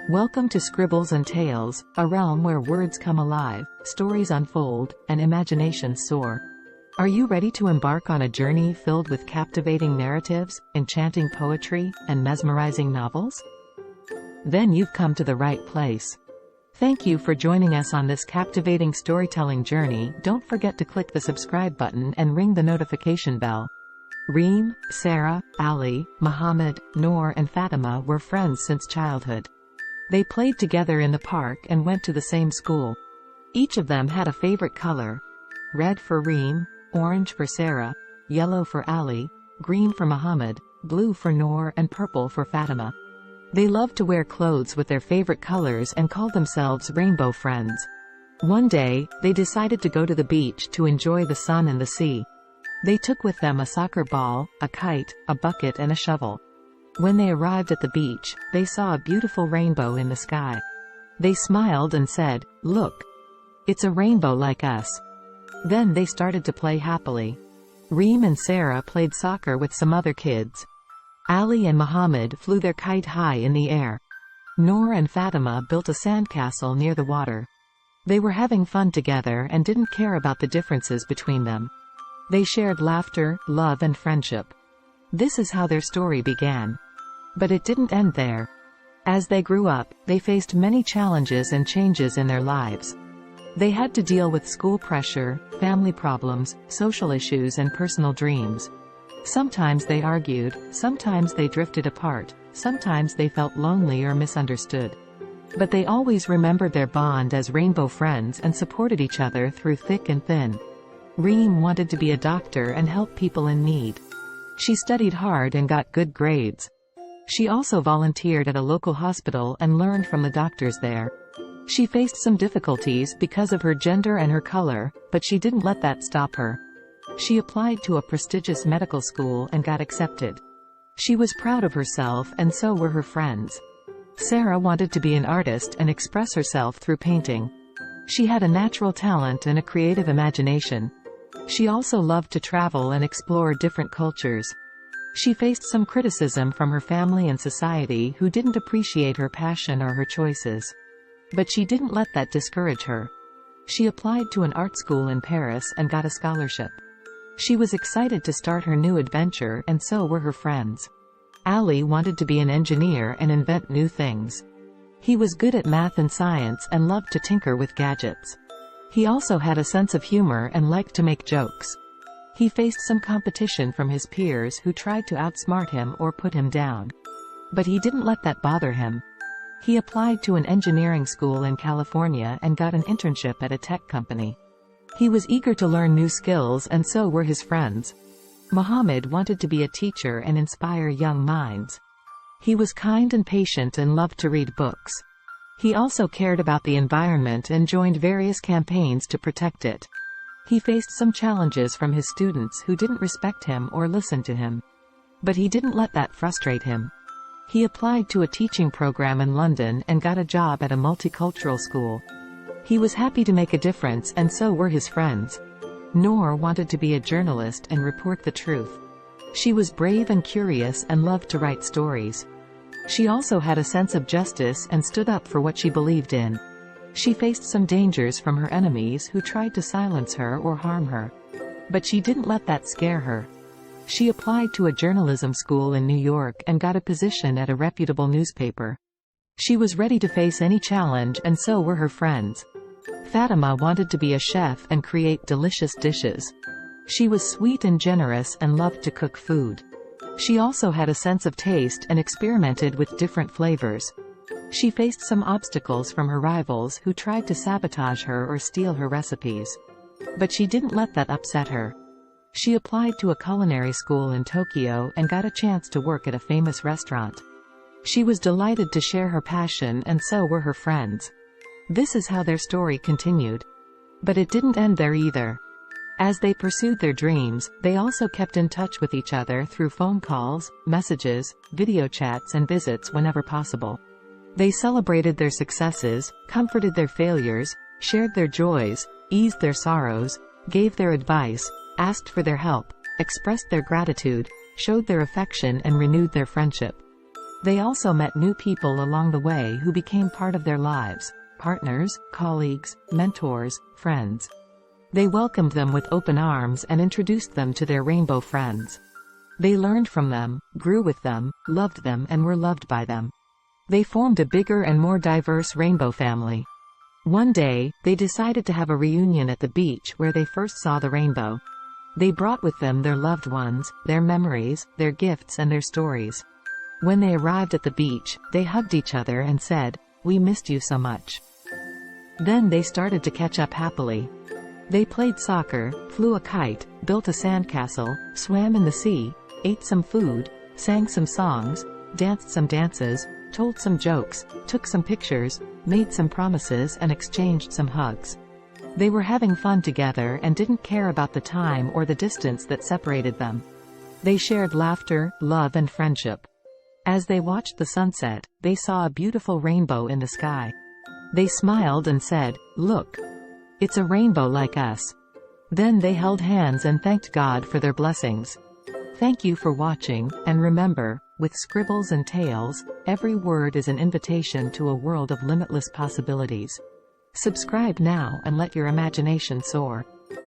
Welcome to Scribbles and Tales, a realm where words come alive, stories unfold, and imaginations soar. Are you ready to embark on a journey filled with captivating narratives, enchanting poetry, and mesmerizing novels? Then you've come to the right place. Thank you for joining us on this captivating storytelling journey. Don't forget to click the subscribe button and ring the notification bell. Reem, Sarah, Ali, Muhammad, Noor and Fatima were friends since childhood. They played together in the park and went to the same school. Each of them had a favorite color. Red for Reem, orange for Sarah, yellow for Ali, green for Muhammad, blue for Noor and purple for Fatima. They loved to wear clothes with their favorite colors and called themselves rainbow friends. One day, they decided to go to the beach to enjoy the sun and the sea. They took with them a soccer ball, a kite, a bucket and a shovel. When they arrived at the beach, they saw a beautiful rainbow in the sky. They smiled and said, "Look! It's a rainbow like us." Then they started to play happily. Reem and Sarah played soccer with some other kids. Ali and Muhammad flew their kite high in the air. Noor and Fatima built a sandcastle near the water. They were having fun together and didn't care about the differences between them. They shared laughter, love and friendship. This is how their story began. But it didn't end there. As they grew up, they faced many challenges and changes in their lives. They had to deal with school pressure, family problems, social issues and personal dreams. Sometimes they argued, sometimes they drifted apart, sometimes they felt lonely or misunderstood. But they always remembered their bond as rainbow friends and supported each other through thick and thin. Reem wanted to be a doctor and help people in need. She studied hard and got good grades. She also volunteered at a local hospital and learned from the doctors there. She faced some difficulties because of her gender and her color, but she didn't let that stop her. She applied to a prestigious medical school and got accepted. She was proud of herself and so were her friends. Sarah wanted to be an artist and express herself through painting. She had a natural talent and a creative imagination. She also loved to travel and explore different cultures. She faced some criticism from her family and society who didn't appreciate her passion or her choices. But she didn't let that discourage her. She applied to an art school in Paris and got a scholarship. She was excited to start her new adventure and so were her friends. Ali wanted to be an engineer and invent new things. He was good at math and science and loved to tinker with gadgets. He also had a sense of humor and liked to make jokes. He faced some competition from his peers who tried to outsmart him or put him down. But he didn't let that bother him. He applied to an engineering school in California and got an internship at a tech company. He was eager to learn new skills and so were his friends. Muhammad wanted to be a teacher and inspire young minds. He was kind and patient and loved to read books. He also cared about the environment and joined various campaigns to protect it. He faced some challenges from his students who didn't respect him or listen to him. But he didn't let that frustrate him. He applied to a teaching program in London and got a job at a multicultural school. He was happy to make a difference and so were his friends. Noor wanted to be a journalist and report the truth. She was brave and curious and loved to write stories. She also had a sense of justice and stood up for what she believed in. She faced some dangers from her enemies who tried to silence her or harm her. But she didn't let that scare her. She applied to a journalism school in New York and got a position at a reputable newspaper. She was ready to face any challenge and so were her friends. Fatima wanted to be a chef and create delicious dishes. She was sweet and generous and loved to cook food. She also had a sense of taste and experimented with different flavors. She faced some obstacles from her rivals who tried to sabotage her or steal her recipes. But she didn't let that upset her. She applied to a culinary school in Tokyo and got a chance to work at a famous restaurant. She was delighted to share her passion and so were her friends. This is how their story continued. But it didn't end there either. As they pursued their dreams, they also kept in touch with each other through phone calls, messages, video chats and visits whenever possible. They celebrated their successes, comforted their failures, shared their joys, eased their sorrows, gave their advice, asked for their help, expressed their gratitude, showed their affection and renewed their friendship. They also met new people along the way who became part of their lives: partners, colleagues, mentors, friends. They welcomed them with open arms and introduced them to their rainbow friends. They learned from them, grew with them, loved them, and were loved by them. They formed a bigger and more diverse rainbow family. One day, they decided to have a reunion at the beach where they first saw the rainbow. They brought with them their loved ones, their memories, their gifts, and their stories. When they arrived at the beach, they hugged each other and said, "We missed you so much." Then they started to catch up happily. They played soccer, flew a kite, built a sandcastle, swam in the sea, ate some food, sang some songs, danced some dances, told some jokes, took some pictures, made some promises, and exchanged some hugs. They were having fun together and didn't care about the time or the distance that separated them. They shared laughter, love, and friendship. As they watched the sunset, they saw a beautiful rainbow in the sky. They smiled and said, "Look. It's a rainbow like us." Then they held hands and thanked God for their blessings. Thank you for watching, and remember, with scribbles and tales, every word is an invitation to a world of limitless possibilities. Subscribe now and let your imagination soar.